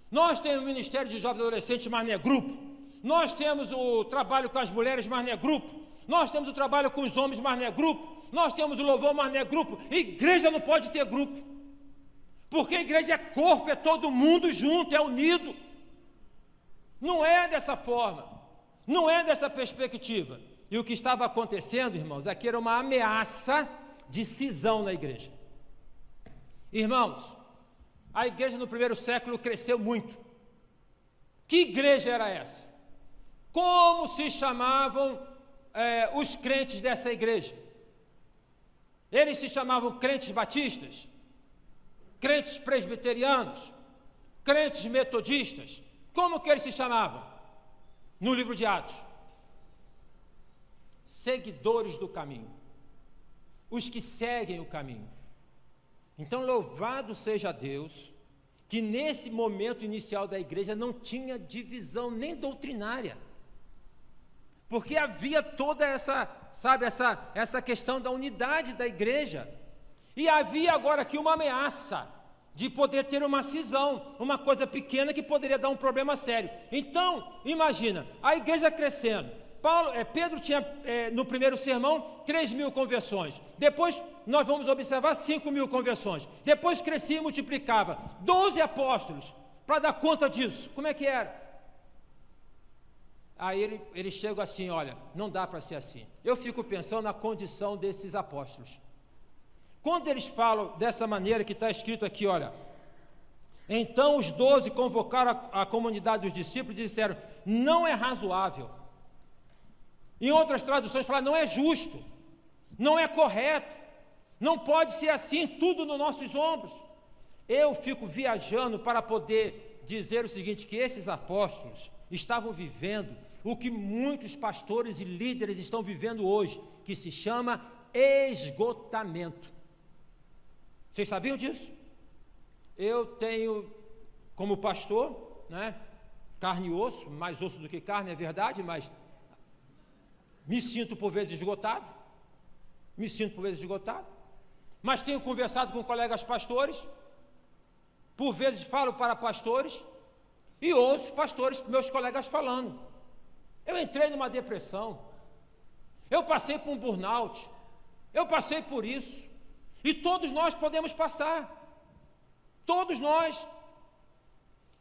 Nós temos ministério de jovens e adolescentes, mas não é grupo. Nós temos o trabalho com as mulheres, mas não é grupo. Nós temos o trabalho com os homens, mas não é grupo. Nós temos o louvor, mas não é grupo. Igreja não pode ter grupo, porque a igreja é corpo, é todo mundo junto, é unido. Não é dessa forma, não é dessa perspectiva. E o que estava acontecendo, irmãos, aqui era uma ameaça de cisão na igreja. Irmãos, a igreja no primeiro século cresceu muito. Que igreja era essa? Como se chamavam os crentes dessa igreja? Eles se chamavam crentes batistas, crentes presbiterianos, crentes metodistas. Como que eles se chamavam? No livro de Atos: seguidores do caminho, os que seguem o caminho. Então, louvado seja Deus, que nesse momento inicial da igreja não tinha divisão nem doutrinária, porque havia toda essa questão da unidade da igreja, e havia agora aqui uma ameaça de poder ter uma cisão, uma coisa pequena que poderia dar um problema sério. Então, imagina, a igreja crescendo. Pedro tinha, no primeiro sermão, 3.000 conversões. Depois, nós vamos observar 5.000 conversões. Depois crescia e multiplicava. 12 apóstolos, para dar conta disso. Como é que era? Aí eles chegam assim, olha, não dá para ser assim. Eu fico pensando na condição desses apóstolos. Quando eles falam dessa maneira que está escrito aqui, olha, então os 12 convocaram a comunidade dos discípulos e disseram, não é razoável. Em outras traduções fala, não é justo, não é correto, não pode ser assim, tudo nos nossos ombros. Eu fico viajando para poder dizer o seguinte, que esses apóstolos estavam vivendo o que muitos pastores e líderes estão vivendo hoje, que se chama esgotamento. Vocês sabiam disso? Eu tenho, como pastor, né, carne e osso, mais osso do que carne, é verdade, mas me sinto por vezes esgotado, mas tenho conversado com colegas pastores, por vezes falo para pastores, e ouço pastores, meus colegas falando, eu entrei numa depressão, eu passei por um burnout, eu passei por isso, e todos nós podemos passar, todos nós.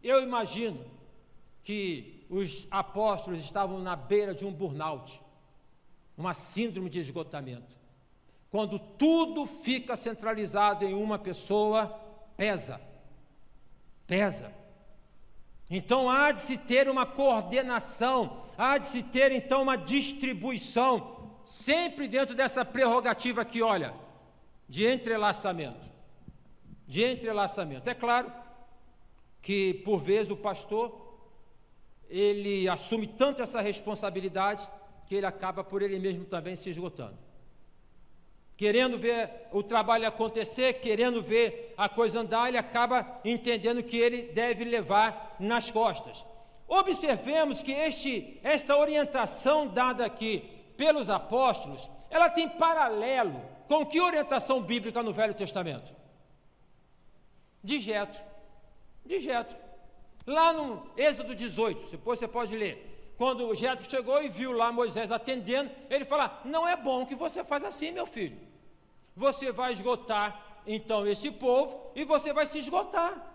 Eu imagino que os apóstolos estavam na beira de um burnout, uma síndrome de esgotamento. Quando tudo fica centralizado em uma pessoa, pesa. Então há de se ter uma coordenação, há de se ter então uma distribuição, sempre dentro dessa prerrogativa aqui, olha, de entrelaçamento. É claro que, por vezes, o pastor, ele assume tanto essa responsabilidade, que ele acaba por ele mesmo também se esgotando. Querendo ver o trabalho acontecer, querendo ver a coisa andar, ele acaba entendendo que ele deve levar nas costas. Observemos que esta orientação dada aqui pelos apóstolos, ela tem paralelo com que orientação bíblica no Velho Testamento? De Jetro. Lá no Êxodo 18, depois você pode ler, quando o Jetro chegou e viu lá Moisés atendendo, ele fala: não é bom que você faz assim, meu filho. Você vai esgotar então esse povo e você vai se esgotar.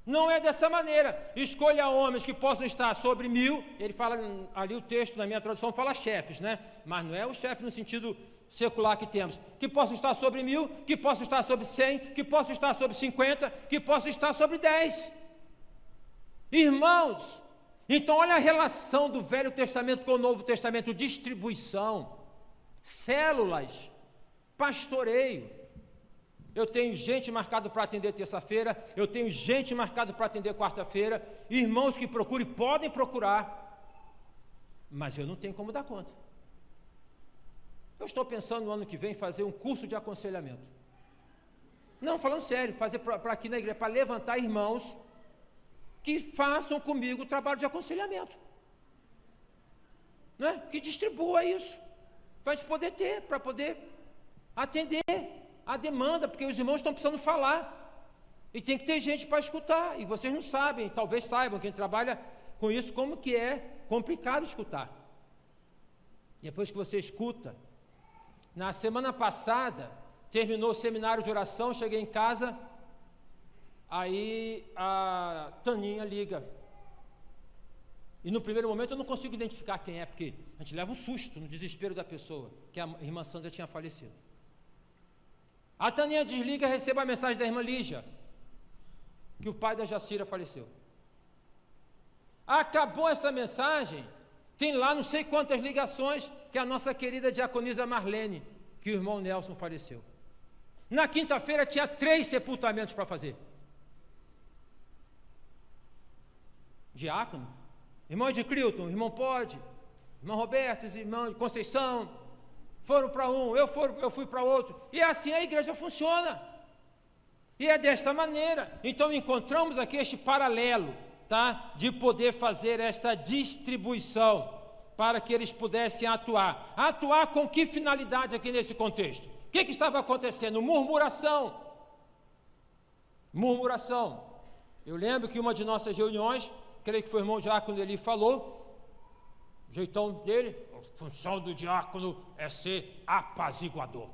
Não é dessa maneira. Escolha homens que possam estar sobre 1000. Ele fala ali, o texto na minha tradução fala chefes, né? Mas não é o chefe no sentido secular que temos. Que possam estar sobre 1000, que possam estar sobre 100, que possam estar sobre 50, que possam estar sobre 10. Irmãos, então olha a relação do Velho Testamento com o Novo Testamento: distribuição, células, pastoreio. Eu tenho gente marcado para atender terça-feira, eu tenho gente marcado para atender quarta-feira, irmãos que procurem, podem procurar, mas eu não tenho como dar conta. Eu estou pensando no ano que vem fazer um curso de aconselhamento. Não, falando sério, fazer para aqui na igreja, para levantar irmãos que façam comigo o trabalho de aconselhamento, não é? Que distribua isso, para a gente poder ter, para poder atender a demanda, porque os irmãos estão precisando falar, e tem que ter gente para escutar, e vocês não sabem, talvez saibam, quem trabalha com isso, como que é complicado escutar. Depois que você escuta, na semana passada, terminou o seminário de oração, cheguei em casa, aí a Taninha liga, e no primeiro momento eu não consigo identificar quem é, porque a gente leva um susto no desespero da pessoa, que a irmã Sandra tinha falecido. A Taninha desliga e recebe a mensagem da irmã Lígia, que o pai da Jacira faleceu. Acabou essa mensagem, tem lá não sei quantas ligações, que a nossa querida diaconisa Marlene, que o irmão Nelson faleceu. Na quinta-feira tinha 3 sepultamentos para fazer. Diácono, irmão de Clilton, irmão Pode, irmão Roberto, irmão de Conceição, foram para um, eu fui para outro, e assim a igreja funciona, e é desta maneira. Então encontramos aqui este paralelo, tá? De poder fazer esta distribuição, para que eles pudessem atuar com que finalidade aqui nesse contexto? O que estava acontecendo? Murmuração, eu lembro que uma de nossas reuniões, creio que foi o irmão Diácono, ele falou, o jeitão dele: a função do diácono é ser apaziguador.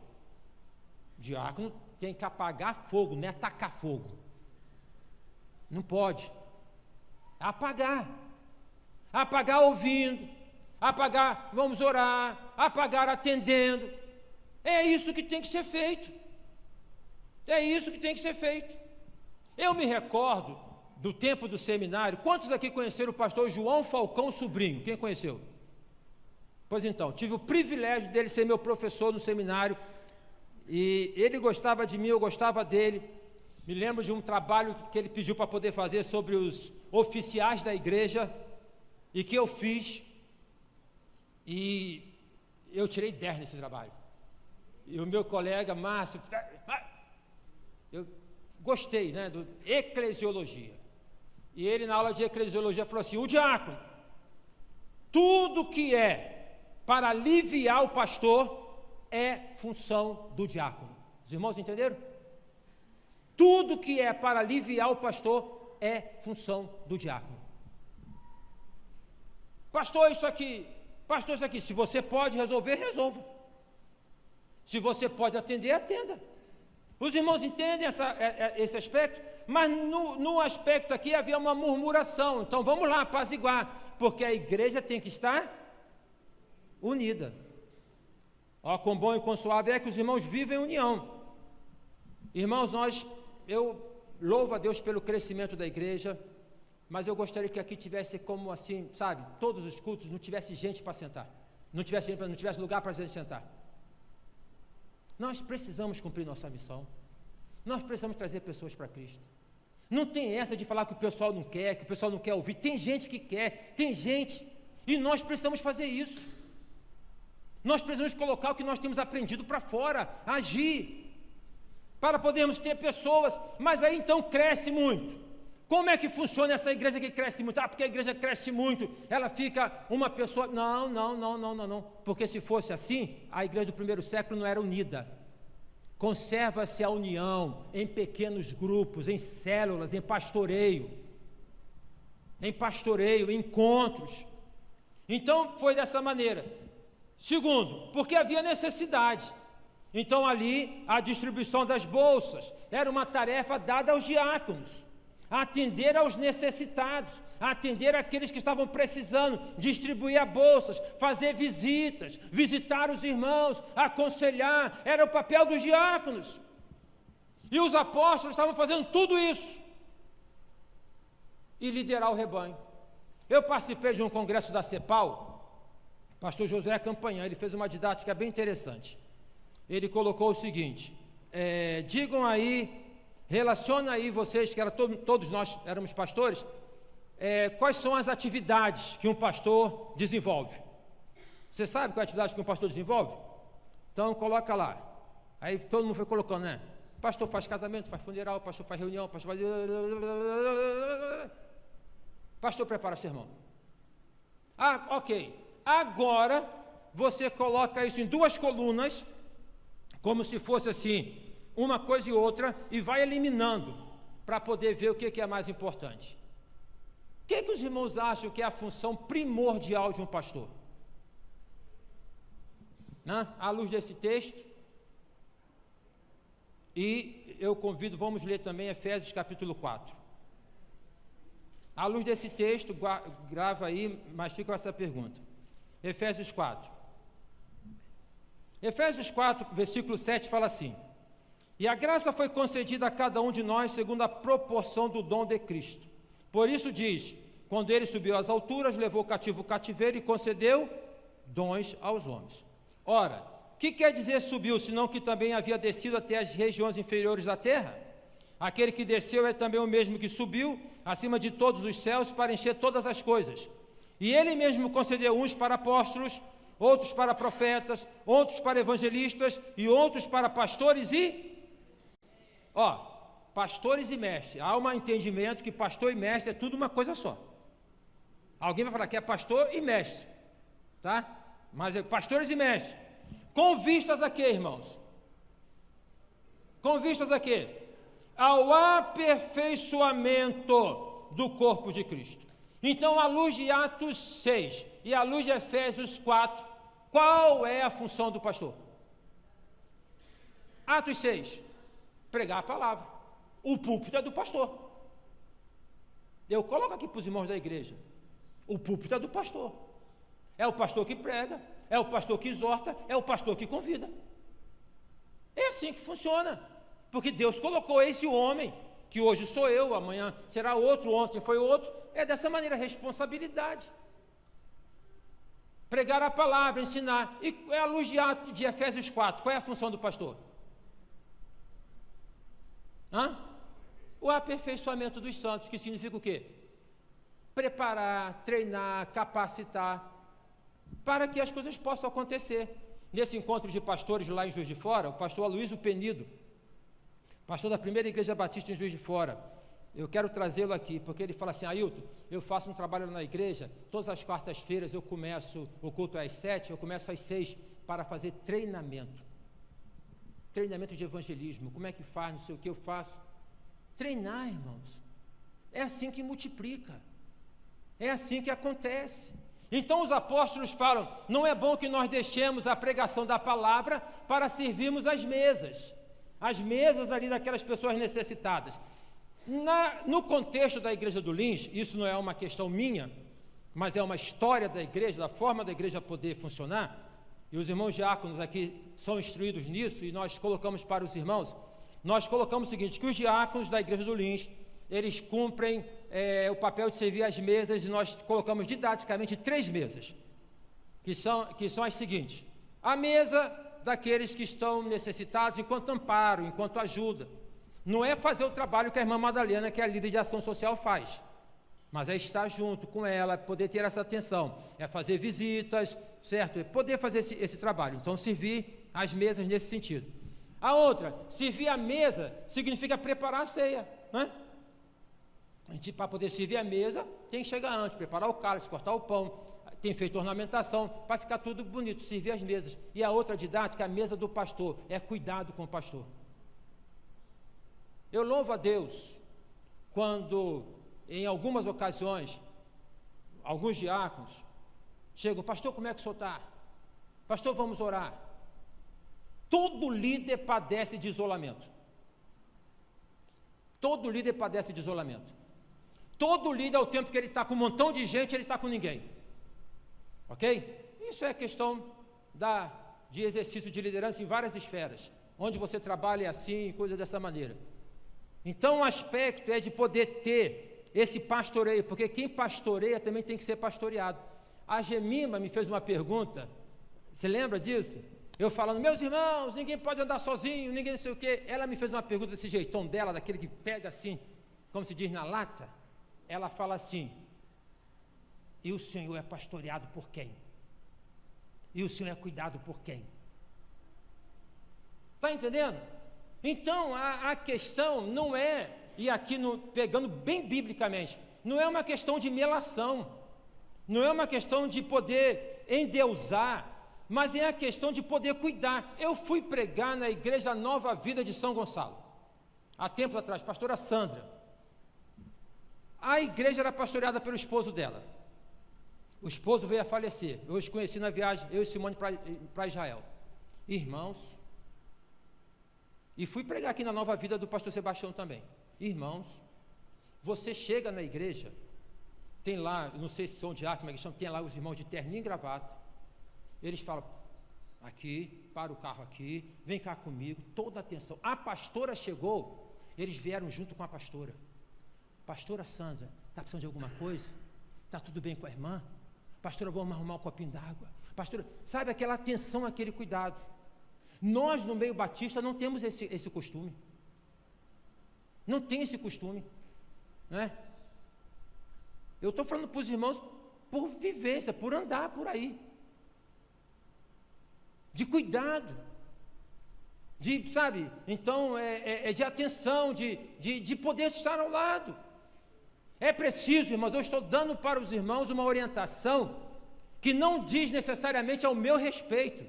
O diácono tem que apagar fogo, não é atacar fogo. Não pode. Apagar ouvindo, apagar, vamos orar, apagar atendendo. É isso que tem que ser feito. Eu me recordo do tempo do seminário. Quantos aqui conheceram o pastor João Falcão Sobrinho? Quem conheceu? Pois então, tive o privilégio dele ser meu professor no seminário, e ele gostava de mim, eu gostava dele. Me lembro de um trabalho que ele pediu para poder fazer sobre os oficiais da igreja, e que eu fiz, e eu tirei 10 nesse trabalho. E o meu colega Márcio, eu gostei, né, do eclesiologia. E ele, na aula de eclesiologia, falou assim: o diácono, tudo que é para aliviar o pastor é função do diácono. Os irmãos entenderam? Tudo que é para aliviar o pastor é função do diácono. Pastor, isso aqui. Se você pode resolver, resolva. Se você pode atender, atenda. Os irmãos entendem esse aspecto? Mas no aspecto aqui havia uma murmuração. Então vamos lá, apaziguar, porque a igreja tem que estar unida. Ó, quão bom e quão suave é que os irmãos vivem em união. Irmãos, eu louvo a Deus pelo crescimento da igreja, mas eu gostaria que aqui tivesse como assim, sabe, todos os cultos, não tivesse gente para sentar, não tivesse lugar para a gente sentar. Nós precisamos cumprir nossa missão, nós precisamos trazer pessoas para Cristo. Não tem essa de falar que o pessoal não quer, que o pessoal não quer ouvir. Tem gente que quer, tem gente, e nós precisamos fazer isso. Nós precisamos colocar o que nós temos aprendido para fora, agir, para podermos ter pessoas. Mas aí então cresce muito. Como é que funciona essa igreja que cresce muito? Porque a igreja cresce muito, ela fica uma pessoa... Não. Porque se fosse assim, a igreja do primeiro século não era unida. Conserva-se a união em pequenos grupos, em células, em pastoreio, em encontros. Então foi dessa maneira. Segundo, porque havia necessidade. Então ali a distribuição das bolsas era uma tarefa dada aos diáconos, atender aos necessitados, atender aqueles que estavam precisando, distribuir as bolsas, fazer visitas, visitar os irmãos, aconselhar, era o papel dos diáconos. E os apóstolos estavam fazendo tudo isso. E liderar o rebanho. Eu participei de um congresso da CEPAL, pastor Josué Campanhã, ele fez uma didática bem interessante. Ele colocou o seguinte, digam aí, relaciona aí vocês, que todos nós éramos pastores, quais são as atividades que um pastor desenvolve? Você sabe qual é a atividade que um pastor desenvolve? Então coloca lá. Aí todo mundo foi colocando, né? O pastor faz casamento, faz funeral, o pastor faz reunião, o pastor faz... Pastor prepara sermão. Ok. Agora você coloca isso em duas colunas, como se fosse assim, uma coisa e outra, e vai eliminando, para poder ver o que é mais importante. O que os irmãos acham que é a função primordial de um pastor? À luz desse texto, e eu convido, vamos ler também Efésios capítulo 4. À luz desse texto, grava aí, mas fica essa pergunta. Efésios 4. Efésios 4, versículo 7 fala assim: e a graça foi concedida a cada um de nós segundo a proporção do dom de Cristo. Por isso diz, quando ele subiu às alturas, levou cativo o cativeiro e concedeu dons aos homens. Ora, o que quer dizer subiu, senão que também havia descido até as regiões inferiores da terra? Aquele que desceu é também o mesmo que subiu acima de todos os céus para encher todas as coisas. E ele mesmo concedeu uns para apóstolos, outros para profetas, outros para evangelistas e outros para pastores e... pastores e mestres. Há um entendimento que pastor e mestre é tudo uma coisa só. Alguém vai falar que é pastor e mestre, tá? Mas é pastores e mestres. Com vistas a quê, irmãos? Com vistas a quê? Ao aperfeiçoamento do corpo de Cristo. Então, à luz de Atos 6 e à luz de Efésios 4, qual é a função do pastor? Atos 6, pregar a palavra. O púlpito é do pastor. Eu coloco aqui para os irmãos da igreja. O púlpito é do pastor. É o pastor que prega, é o pastor que exorta, é o pastor que convida. É assim que funciona. Porque Deus colocou esse homem, que hoje sou eu, amanhã será outro, ontem foi outro. É dessa maneira, responsabilidade. Pregar a palavra, ensinar. E é a luz de Efésios 4, qual é a função do pastor? O aperfeiçoamento dos santos, que significa o quê? Preparar, treinar, capacitar, para que as coisas possam acontecer. Nesse encontro de pastores lá em Juiz de Fora, o pastor Aloysio Penido, pastor da primeira igreja batista em Juiz de Fora, eu quero trazê-lo aqui, porque ele fala assim: Ailton, eu faço um trabalho na igreja, todas as quartas-feiras eu começo, o culto é às 7, eu começo às 6, para fazer treinamento de evangelismo. Como é que faz, não sei o que eu faço. Treinar, irmãos, é assim que multiplica, é assim que acontece. Então os apóstolos falam, não é bom que nós deixemos a pregação da palavra para servirmos as mesas ali daquelas pessoas necessitadas. No contexto da igreja do Lins, isso não é uma questão minha, mas é uma história da igreja, da forma da igreja poder funcionar, e os irmãos diáconos aqui são instruídos nisso, e nós colocamos para os irmãos, nós colocamos o seguinte, que os diáconos da igreja do Lins, eles cumprem o papel de servir as mesas, e nós colocamos didaticamente 3 mesas, que são as seguintes: a mesa daqueles que estão necessitados enquanto amparo, enquanto ajuda. Não é fazer o trabalho que a irmã Madalena, que é a líder de ação social, faz, mas é estar junto com ela, poder ter essa atenção, é fazer visitas, certo? É poder fazer esse trabalho. Então, servir as mesas nesse sentido. A outra, servir a mesa significa preparar a ceia, né? A gente, para poder servir a mesa, tem que chegar antes, preparar o cálice, cortar o pão, tem feito ornamentação, para ficar tudo bonito, servir as mesas. E a outra didática, a mesa do pastor, é cuidado com o pastor. Eu louvo a Deus quando, em algumas ocasiões, alguns diáconos chegam: pastor, como é que o senhor está? Pastor, vamos orar. Todo líder padece de isolamento. Todo líder padece de isolamento. Todo líder, ao tempo que ele está com um montão de gente, ele está com ninguém. Ok? Isso é questão de exercício de liderança em várias esferas. Onde você trabalha assim, coisa dessa maneira. Então, o aspecto é de poder ter esse pastoreio, porque quem pastoreia também tem que ser pastoreado. A Gemima me fez uma pergunta, você lembra disso? Eu falando: meus irmãos, ninguém pode andar sozinho, ninguém não sei o quê. Ela me fez uma pergunta desse jeitão dela, daquele que pega assim, como se diz na lata. Ela fala assim: e o Senhor é pastoreado por quem? E o Senhor é cuidado por quem? Está entendendo? Então, a questão não é, e aqui pegando bem biblicamente, não é uma questão de melação, não é uma questão de poder endeusar, mas é a questão de poder cuidar. Eu fui pregar na Igreja Nova Vida de São Gonçalo, há tempos atrás, pastora Sandra. A igreja era pastoreada pelo esposo dela. O esposo veio a falecer. Eu os conheci na viagem, eu e Simone, para Israel. Irmãos, e fui pregar aqui na Nova Vida do pastor Sebastião também. Irmãos, você chega na igreja, tem lá, não sei se são diáconos, mas tem lá os irmãos de terninho e gravata. Eles falam: aqui, para o carro aqui, vem cá comigo, toda atenção. A pastora chegou, eles vieram junto com a pastora. Pastora Sandra, está precisando de alguma coisa? Está tudo bem com a irmã? Pastora, vamos arrumar um copinho d'água. Pastora, sabe, aquela atenção, aquele cuidado. Nós, no meio batista, não temos esse costume. Não tem esse costume, né? Eu estou falando para os irmãos por vivência, por andar por aí. De cuidado. De, sabe, então, de atenção, de poder estar ao lado. É preciso, irmãos, eu estou dando para os irmãos uma orientação que não diz necessariamente ao meu respeito.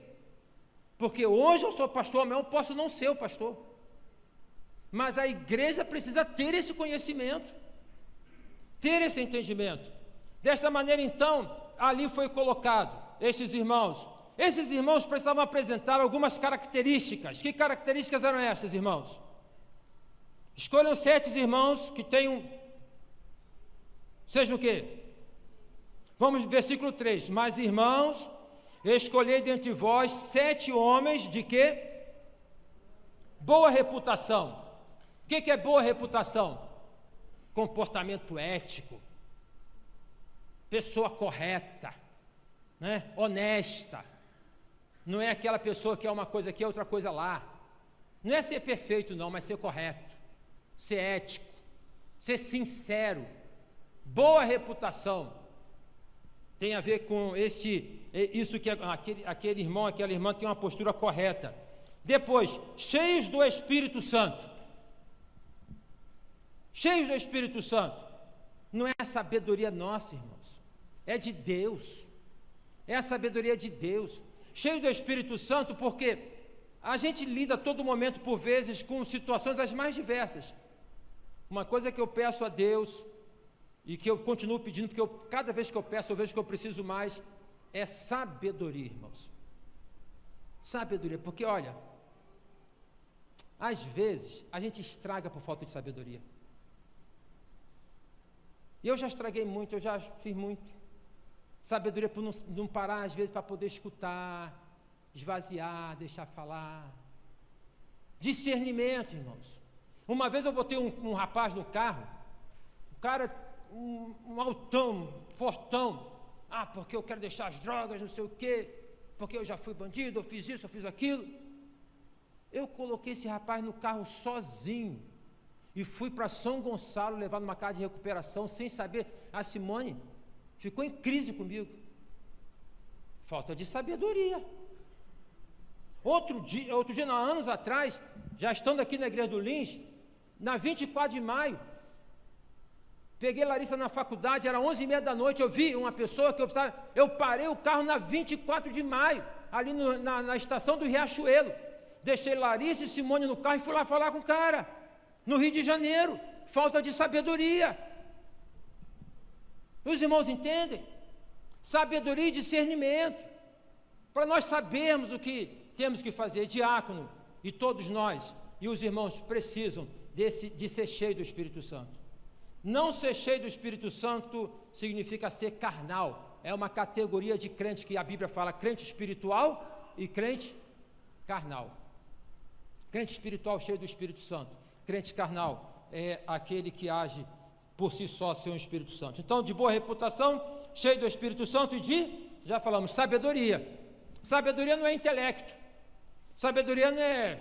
Porque hoje eu sou pastor, amanhã eu posso não ser o pastor. Mas a igreja precisa ter esse conhecimento, ter esse entendimento. Desta maneira, então, ali foi colocado esses irmãos. Esses irmãos precisavam apresentar algumas características. Que características eram essas, irmãos? Escolham 7 irmãos que tenham... Sejam o quê? Vamos no versículo 3. Mas, irmãos, escolhei dentre vós 7 homens de quê? Boa reputação. O que é boa reputação? Comportamento ético, pessoa correta, né? Honesta. Não é aquela pessoa que é uma coisa aqui, outra coisa lá. Não é ser perfeito não, mas ser correto, ser ético, ser sincero. Boa reputação tem a ver com isso que aquele irmão, aquela irmã tem uma postura correta. Depois, cheios do Espírito Santo. Cheios do Espírito Santo. Não é a sabedoria nossa, irmãos, é de Deus. É a sabedoria de Deus. Cheios do Espírito Santo, porque a gente lida a todo momento, por vezes, com situações as mais diversas. Uma coisa que eu peço a Deus e que eu continuo pedindo, porque cada vez que eu peço, eu vejo que eu preciso mais, é sabedoria, irmãos. Sabedoria, porque olha, às vezes a gente estraga por falta de sabedoria. E eu já estraguei muito, eu já fiz muito. Sabedoria por não parar, às vezes, para poder escutar, esvaziar, deixar falar. Discernimento, irmãos. Uma vez eu botei um rapaz no carro, o cara, um altão, fortão. Porque eu quero deixar as drogas, não sei o quê, porque eu já fui bandido, eu fiz isso, eu fiz aquilo. Eu coloquei esse rapaz no carro sozinho e fui para São Gonçalo levar numa casa de recuperação sem saber. A Simone ficou em crise comigo. Falta de sabedoria. Outro dia, não, anos atrás, já estando aqui na igreja do Lins, na 24 de maio, peguei Larissa na faculdade, era 11h30 da noite, eu vi uma pessoa que eu parei o carro na 24 de maio, ali na estação do Riachuelo, deixei Larissa e Simone no carro e fui lá falar com o cara, no Rio de Janeiro. Falta de sabedoria. Os irmãos entendem? Sabedoria e discernimento, para nós sabermos o que temos que fazer. Diácono, e todos nós, e os irmãos precisam de ser cheio do Espírito Santo. Não ser cheio do Espírito Santo significa ser carnal. É uma categoria de crente que a Bíblia fala: crente espiritual e crente carnal. Crente espiritual cheio do Espírito Santo. Crente carnal é aquele que age por si só sem o Espírito Santo. Então, de boa reputação, cheio do Espírito Santo e já falamos, sabedoria. Sabedoria não é intelecto. Sabedoria não é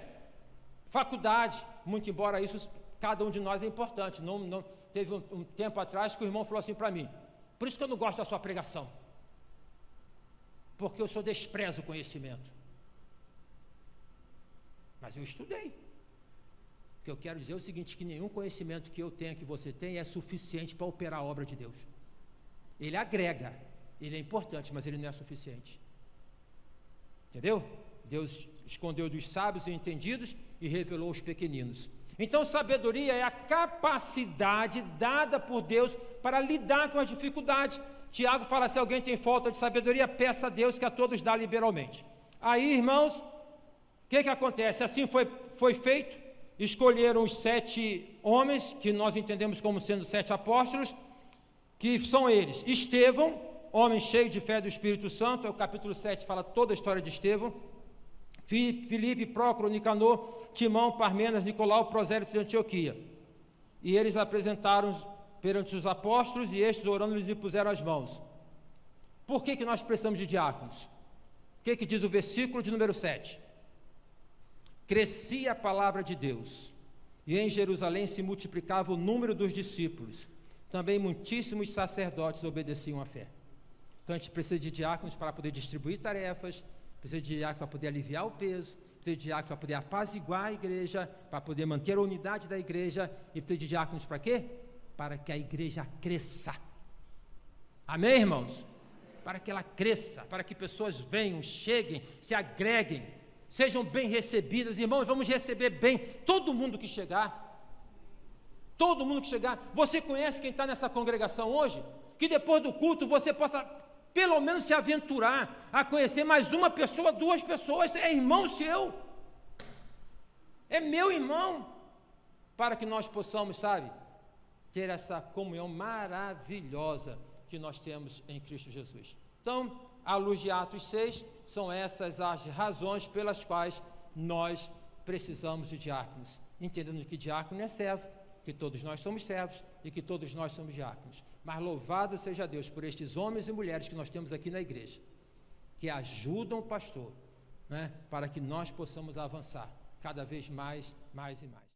faculdade, muito embora isso, cada um de nós é importante. Não teve um tempo atrás que o irmão falou assim para mim: por isso que eu não gosto da sua pregação, porque eu só desprezo o conhecimento. Mas eu estudei. O que eu quero dizer é o seguinte, que nenhum conhecimento que eu tenha, que você tem, é suficiente para operar a obra de Deus. Ele agrega, ele é importante, mas ele não é suficiente. Entendeu? Deus escondeu dos sábios e entendidos e revelou aos pequeninos. Então, sabedoria é a capacidade dada por Deus para lidar com as dificuldades. Tiago fala: se alguém tem falta de sabedoria, peça a Deus, que a todos dá liberalmente. Aí, irmãos, o que acontece? Assim foi feito. Escolheram os 7 homens, que nós entendemos como sendo 7 apóstolos, que são eles: Estevão, homem cheio de fé do Espírito Santo, o capítulo 7 fala toda a história de Estevão. Filipe, Prócoro, Nicanor, Timão, Parmenas, Nicolau, Prosélito de Antioquia. E eles apresentaram perante os apóstolos, e estes, orando, lhes impuseram as mãos. Por que nós precisamos de diáconos? O que diz o versículo de número 7? Crescia a palavra de Deus, e em Jerusalém se multiplicava o número dos discípulos. Também muitíssimos sacerdotes obedeciam à fé. Então a gente precisa de diáconos para poder distribuir tarefas, precisa de diáconos para poder aliviar o peso, precisa de diáconos para poder apaziguar a igreja, para poder manter a unidade da igreja, e precisa de diáconos para quê? Para que a igreja cresça. Amém, irmãos? Para que ela cresça, para que pessoas venham, cheguem, se agreguem, sejam bem recebidas. Irmãos, vamos receber bem todo mundo que chegar. Todo mundo que chegar. Você conhece quem está nessa congregação hoje? Que depois do culto você possa pelo menos se aventurar a conhecer mais uma pessoa, 2 pessoas. É irmão seu, é meu irmão, para que nós possamos, ter essa comunhão maravilhosa que nós temos em Cristo Jesus. Então, à luz de Atos 6, são essas as razões pelas quais nós precisamos de diáconos, entendendo que diácono é servo, que todos nós somos servos e que todos nós somos diáconos. Mas louvado seja Deus por estes homens e mulheres que nós temos aqui na igreja, que ajudam o pastor, para que nós possamos avançar cada vez mais e mais.